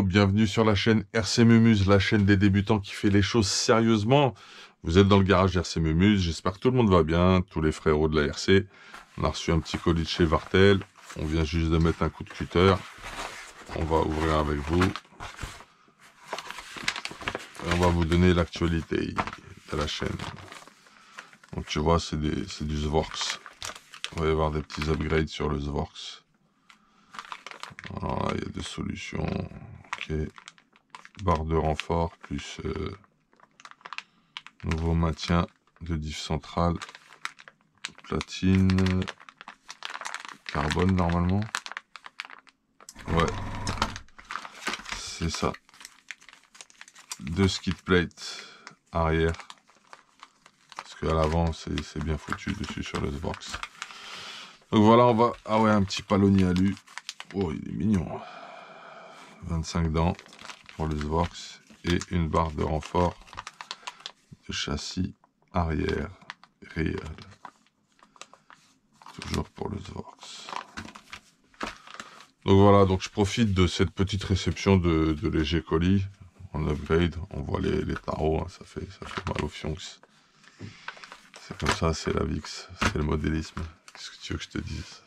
bienvenue sur la chaîne RC Mumuse, la chaîne des débutants qui fait les choses sérieusement. Vous êtes dans le garage RC Mumuse, j'espère que tout le monde va bien, tous les frérots de la RC. On a reçu un petit colis de chez Vartel, on vient juste de mettre un coup de cutter. On va ouvrir avec vous. Et on va vous donner l'actualité de la chaîne. Donc tu vois, c'est du Zvorx. Il va y avoir des petits upgrades sur le Zvorx. Voilà, il y a des solutions. Ok. Barre de renfort plus nouveau maintien de diff centrale. Platine. Carbone normalement. Ouais. C'est ça. 2 skid plates arrière. Parce qu'à l'avant c'est bien foutu dessus sur le Zvorx. Donc voilà, on va... Ah ouais, un petit palonnier alu. Oh, il est mignon. 25 dents pour le Zvorx. Et une barre de renfort de châssis arrière réel. Toujours pour le Zvorx. Donc voilà, donc je profite de cette petite réception de léger colis. En upgrade, on voit les tarots, hein, ça fait mal aux fionx. C'est comme ça, c'est la VIX, c'est le modélisme. Qu'est-ce que tu veux que je te dise?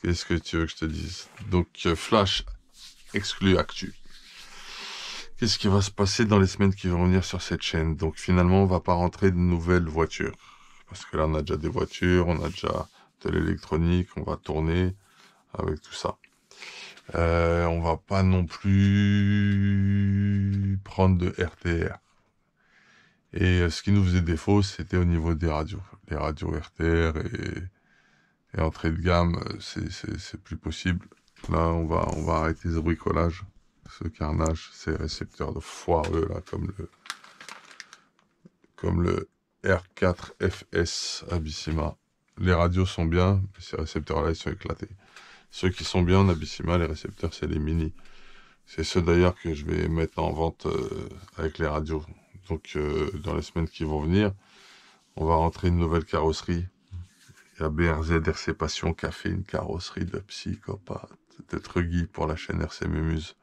Qu'est-ce que tu veux que je te dise? Donc, flash exclu actu. Qu'est-ce qui va se passer dans les semaines qui vont venir sur cette chaîne? Donc, finalement, on va pas rentrer de nouvelles voitures. Parce que là, on a déjà des voitures, on a déjà de l'électronique, on va tourner avec tout ça. On va pas non plus prendre de RTR. Et ce qui nous faisait défaut, c'était au niveau des radios. Les radios RTR et entrée de gamme, c'est plus possible. Là, on va arrêter ce bricolage, ce carnage, ces récepteurs de foireux, là, comme le R4FS Abyssima. Les radios sont bien, mais ces récepteurs-là, ils sont éclatés. Ceux qui sont bien en Abyssima, les récepteurs, c'est les mini. C'est ceux d'ailleurs que je vais mettre en vente avec les radios. Donc, dans les semaines qui vont venir, on va rentrer une nouvelle carrosserie. Il y a BRZ RC Passion qui a fait une carrosserie de psychopathe, de Truggy pour la chaîne RC Mumuse,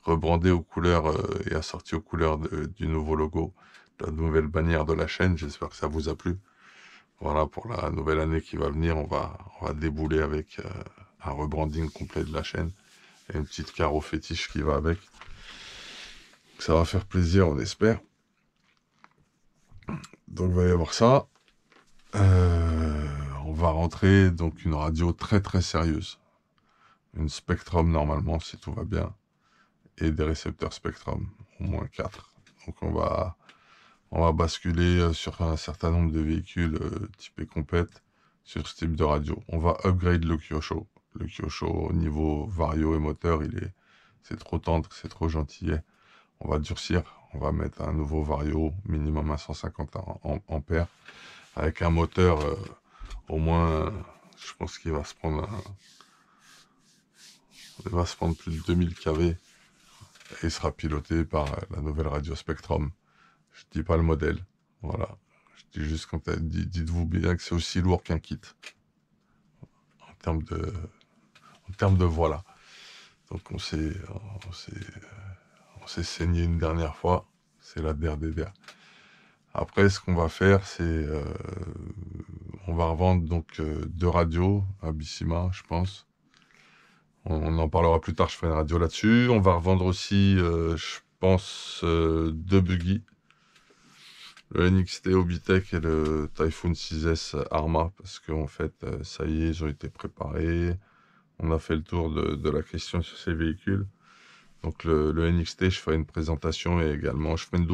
rebrandée aux couleurs et assortie aux couleurs du nouveau logo, de la nouvelle bannière de la chaîne. J'espère que ça vous a plu. Voilà, pour la nouvelle année qui va venir, on va débouler avec un rebranding complet de la chaîne et une petite carreau fétiche qui va avec. Ça va faire plaisir, on espère. Donc il va y avoir ça. On va rentrer donc une radio très très sérieuse. Une Spectrum normalement si tout va bien. Et des récepteurs Spectrum, au moins 4. Donc on va basculer sur un certain nombre de véhicules typés compète sur ce type de radio. On va upgrade le Kyosho. Le Kyosho au niveau vario et moteur, c'est trop tendre, c'est trop gentillet. On va durcir, on va mettre un nouveau vario minimum à 150 ampères avec un moteur au moins, je pense qu'il va se prendre plus de 2000 kV et il sera piloté par la nouvelle radio Spectrum. Je dis pas le modèle, voilà. Je dis juste dites-vous bien que c'est aussi lourd qu'un kit en termes de voilà. Donc on s'est saigné une dernière fois, c'est la der. Après, ce qu'on va faire, c'est on va revendre donc 2 radios Abyssima, je pense. On en parlera plus tard, je ferai une radio là-dessus. On va revendre aussi, je pense, 2 buggy. Le NXT Obitech et le Typhoon 6S Arma, parce qu'en fait, ça y est, ils ont été préparés. On a fait le tour de la question sur ces véhicules. Donc le NXT, je ferai une présentation et également, je ferai une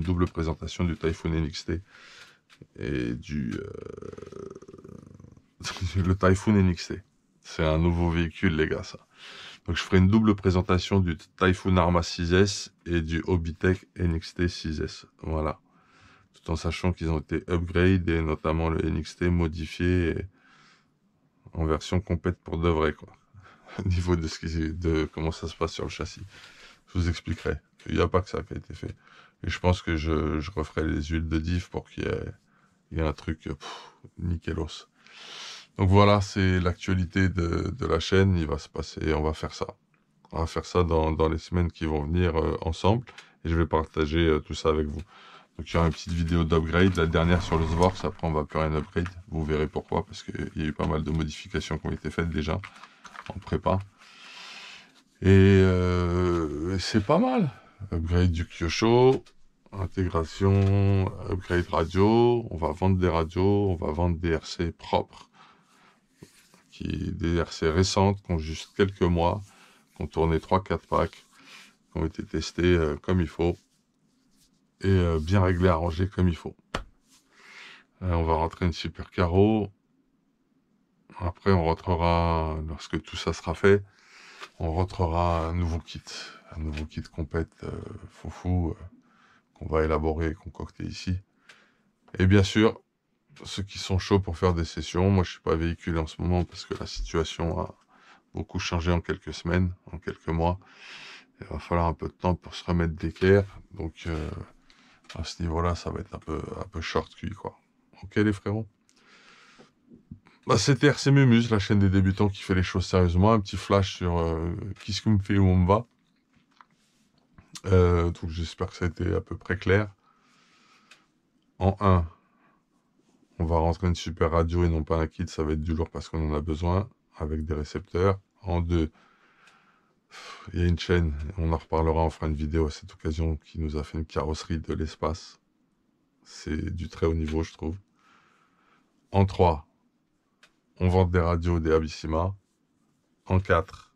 double présentation du Typhoon NXT et le Typhoon NXT. C'est un nouveau véhicule, les gars, ça. Donc je ferai une double présentation du Typhoon Arma 6S et du Obitech NXT 6S. Voilà. Tout en sachant qu'ils ont été upgrade et notamment le NXT modifié en version complète pour de vrai, quoi. Au niveau de comment ça se passe sur le châssis. Je vous expliquerai. Il n'y a pas que ça qui a été fait. Et je pense que je referai les huiles de diff pour qu'il y ait un truc nickelos. Donc voilà, c'est l'actualité de la chaîne. Il va se passer, on va faire ça. On va faire ça dans les semaines qui vont venir ensemble. Et je vais partager tout ça avec vous. Donc il y aura une petite vidéo d'upgrade, la dernière sur le Svorks. Après on va faire un upgrade. Vous verrez pourquoi, parce qu'il y a eu pas mal de modifications qui ont été faites déjà en prépa. Et c'est pas mal. Upgrade du Kyosho, intégration, upgrade radio. On va vendre des radios, on va vendre des RC propres, des RC récentes qui ont juste quelques mois, qui ont tourné 3-4 packs, qui ont été testés comme il faut, et bien réglés, arrangés comme il faut. On va rentrer une super carreau. Après, on rentrera, lorsque tout ça sera fait, on rentrera un nouveau kit compète foufou qu'on va élaborer et concocter ici. Et bien sûr, ceux qui sont chauds pour faire des sessions, moi je suis pas véhiculé en ce moment parce que la situation a beaucoup changé en quelques semaines, en quelques mois. Il va falloir un peu de temps pour se remettre d'équerre. Donc à ce niveau-là, ça va être un peu short-cuit, quoi. Ok les frérots? Bah, c'était RC Mumuse, la chaîne des débutants qui fait les choses sérieusement. Un petit flash sur qu'est-ce qu'on me fait, où on va. Donc j'espère que ça a été à peu près clair. En 1, on va rentrer une super radio et non pas un kit, ça va être du lourd parce qu'on en a besoin, avec des récepteurs. En 2, il y a une chaîne, on en reparlera, on fera une vidéo à cette occasion, qui nous a fait une carrosserie de l'espace. C'est du très haut niveau, je trouve. En 3, on vend des radios, des Abyssima. En 4,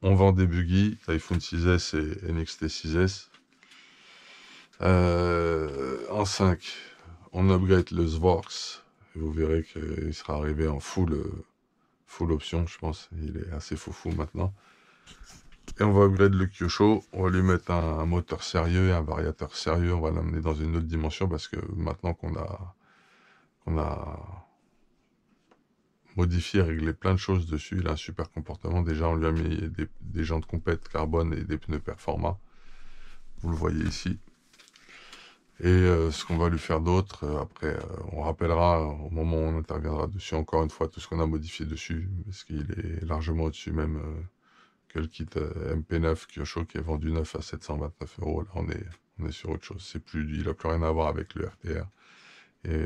on vend des buggy, Typhoon 6S et NXT 6S. En 5, on upgrade le Svorks. Vous verrez qu'il sera arrivé en full option, je pense. Il est assez foufou maintenant. Et on va upgrade le Kyosho. On va lui mettre un moteur sérieux et un variateur sérieux. On va l'amener dans une autre dimension parce que maintenant qu'on a modifié, réglé plein de choses dessus, il a un super comportement. Déjà, on lui a mis des jantes compètes carbone et des pneus Performa. Vous le voyez ici. Et ce qu'on va lui faire d'autre, après, on rappellera au moment où on interviendra dessus encore une fois tout ce qu'on a modifié dessus, parce qu'il est largement au-dessus même que le kit MP9 Kyosho qui est vendu neuf à 729 €. Là, on est sur autre chose. Il n'a plus rien à voir avec le RTR. Et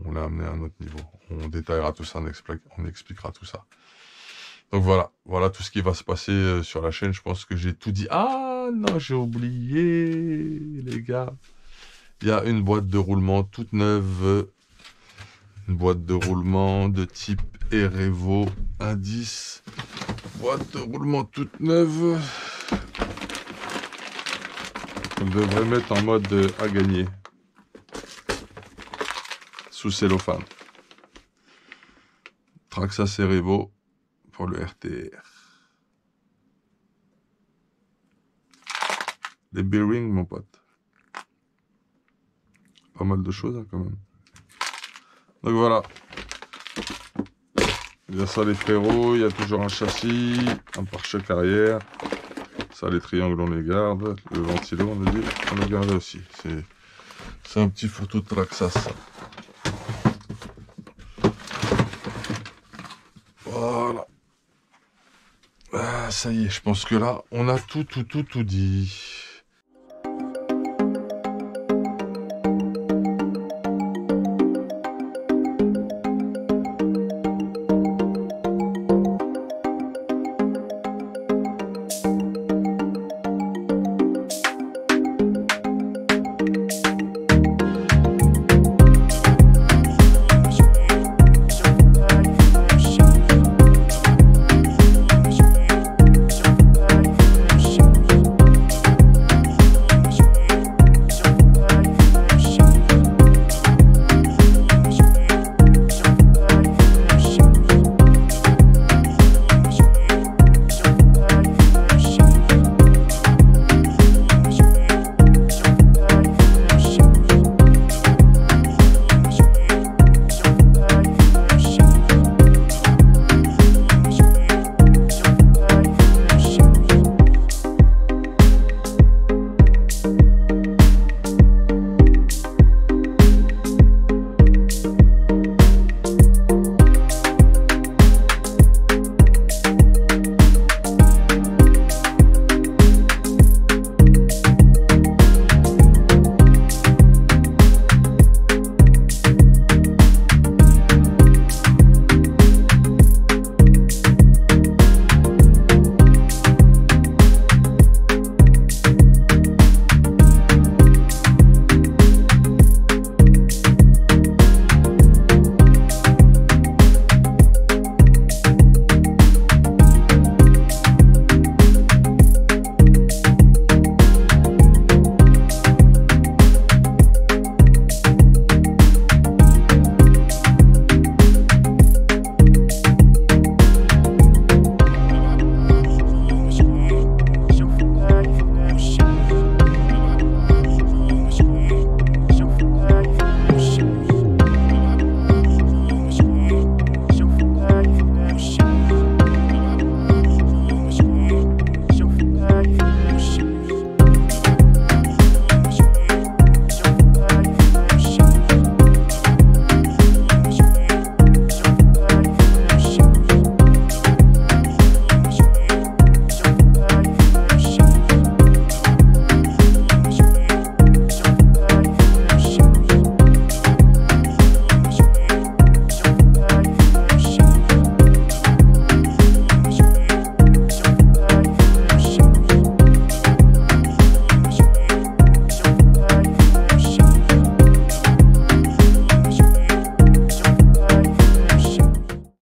on l'a amené à un autre niveau. On détaillera tout ça, on expliquera tout ça. Donc voilà tout ce qui va se passer sur la chaîne. Je pense que j'ai tout dit. Ah non, j'ai oublié, les gars. Il y a une boîte de roulement toute neuve. Une boîte de roulement de type Erevo Indice. Boîte de roulement toute neuve. On devrait mettre en mode à gagner. Sous cellophane. Traxxas Erevo pour le RTR. Les bearings, mon pote. Pas mal de choses, hein, quand même. Donc voilà. Il y a ça les frérots, il y a toujours un châssis, un pare-choc arrière. Ça les triangles on les garde. Le ventilo on le garde aussi. C'est un petit photo de Traxxas. Voilà. Ah, ça y est, je pense que là, on a tout dit.